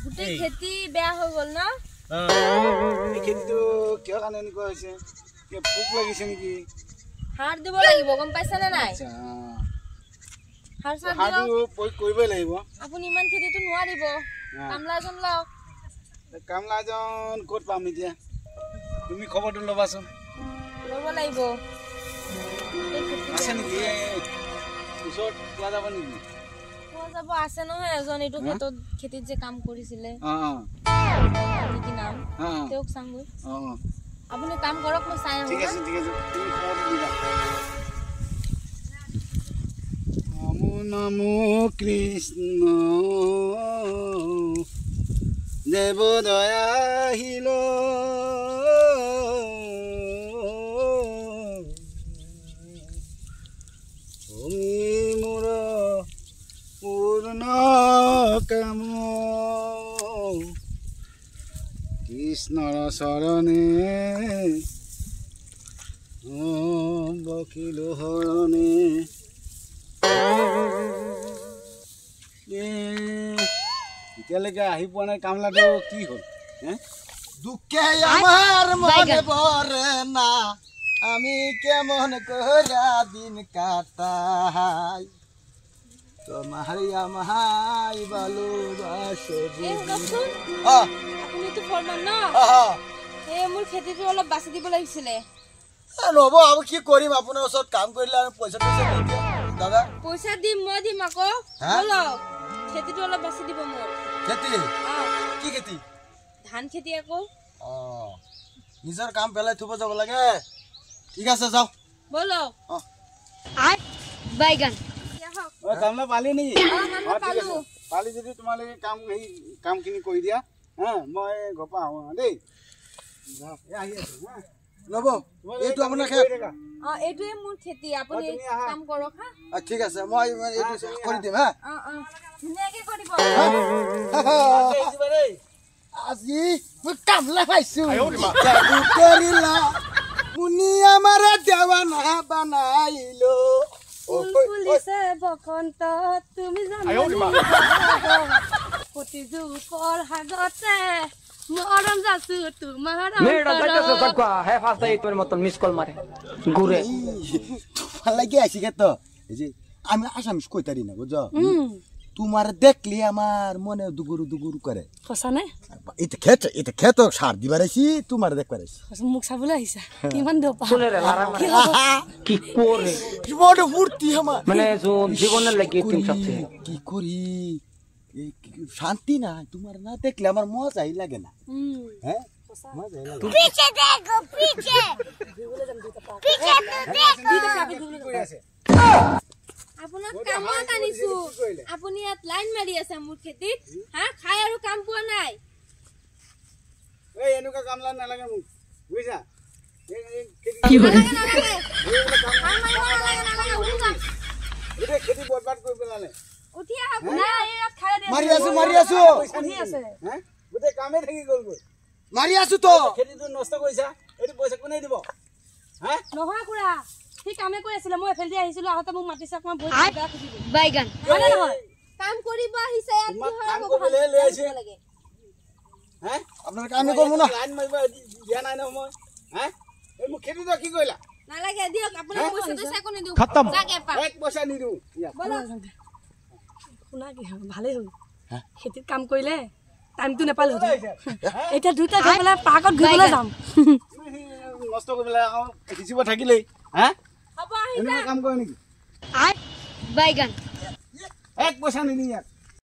গুটে খেতি বেয়া হৈ গল না এই খেতিটো কিয় কাৰণে এনেকুৱা হৈছে কি পোক লাগিছে নেকি হাৰ দিব লাগিব গম পাইছা না নাই হাৰ সাৰ হাৰটো প্ৰয়োগ কৰিবই লাগিব আপুনি ইমান খেতিটো নোৱাৰিব কামলা জন লাওক কামলাজন ক'ত পাম এতিয়া তুমি খবৰটো ল'বাচোন ল'ব লাগিব আছে নেকি ওচৰত পোৱা যাব নেকি পোৱা যাব আছে নহয় এজন এইটো খেতত খেতিত যে কাম কৰিছিলে কি নাম তেওঁক চাংগৈ আপুনি কাম কৰক মই চাই ঠিক আছে তুমি খবৰটো দিবা নমো নমো কৃষ্ণ দেব দয়া আহিল তুমি মোৰ পূৰ্ণ কাম কৃষ্ণৰ চৰণে বকিলো হৰণে এতিয়ালৈকে আহি পোৱা নাই কামলাটো কি হ'ল দুখে আমাৰ মনে পৰে না আমি কেমন কৰা দিন কাটাই তোমাহাই আমাহাই ভালোবাসে আপুনি তো ফৰমান ন মোৰ খেতিটো অলপ বাছি দিব লাগিছিলে নব আমি কি কৰিম আপোনাৰ ওচৰত কাম কৰিলে আৰু পইচা দাদা পইচা দিম মই দিম আকৌ বলক খেতিটো অলপ বাছি দিব মোৰ খেতি কি খেতি ধান খেতি আকৌ নিজৰ কাম পেলাই থব যাব লাগে ঠিক আছে যাও বলক বাইগান কামলা পালি নেকি পালি যদি তোমালোকে কামখিনি কৰি দিয়া মই গপা আহোঁ দেই আহি আছো লব এইটো আপোনাৰ খেত এইটোৱে মোৰ খেতি আপুনি কাম কৰক হা ঠিক আছে মই এইটো কৰি দিম হা ধুনীয়াকে কৰিব আজি মই কামলা পাইছো যাদু কৰিলা মুনি আমাৰ দেৱানা বানাইলো ফুলিছে বসন্ত তুমি জানো প্ৰতিযোগৰ হাগতে মৰম যাচু তোমাৰ মেৰা যাইতেছে সকৱা হে ফাস্ট এই তোৰ মতন মিস কল মারে ঘুরে তোমার লাগি আইছি কেতো এই যে আমি আসামিস কইতারি না বুঝছো তোমার দেখলি আমার মনে দুগুরু দুগুরু করে ফসানে এটা খেত সার দিবার আইছি তোমার দেখবার আইছি মুখ চাবলে আইছা কিমান দপা শুনে রে লারা কি করে কি বড় ফুর্তি আমার মানে জীবনের লাগি তিন সপ্তাহ কি করি শান্তি না তোমার না দেখলে আমার মজাই লাগে না হ্যাঁ মজাই লাগে পিছে দেখো পিছে পিছে দেখ আপোনাক কামত আনিছো আপুনি ইয়াত লাইন মাৰি আছে মোৰ খেতিত খাই আৰু কাম পোৱা নাই এই এনেকা কামলা নালাগে মোক বুইছা কি হয় এটা খেতি বৰবাদ কৰি পেলালে উঠি আহক না ইয়াত খাই দে মাৰি আছো উঠি আছে গোটে কামে থাকি গ'ল মাৰি আছো তো খেতিটো নষ্ট কৰিছা এইটো পইচা কোনে দিব নহয় খুৰা ঠিক কামে কৈ আছিল মই এফেল দি আহিছিলো আহতে মোক মাতিছে মই বৈ বেয়া খুজিব বাইগান হয় নহয় কাম কৰিব আহিছে ইয়াত কি হয় কাম কৰিবলৈ লৈ আহিছে লাগে আপোনাৰ কামে কৰমু না লাইন মাৰিব দিয়া নাই ন মই এই মোক খেতিটো কি কৰিলা নালাগে দিয়ক আপুনি পইচাটো চাই কোনে দিও খতম জাগে পা এক পইচা নিদু বলা শুনা কি ভালেই হ'ল খেতিত কাম কৰিলে টাইমটো নেপালো এতিয়া দুটা গৈ পেলাই পাৰ্কত ঘূৰিবলৈ যাম নষ্ট কৰি পেলাই আকৌ সিচিব থাকিলেই হ'ব আহি এনেকুৱা কাম কৰে নেকি বাইগান এক পইচা নিদি ইয়াত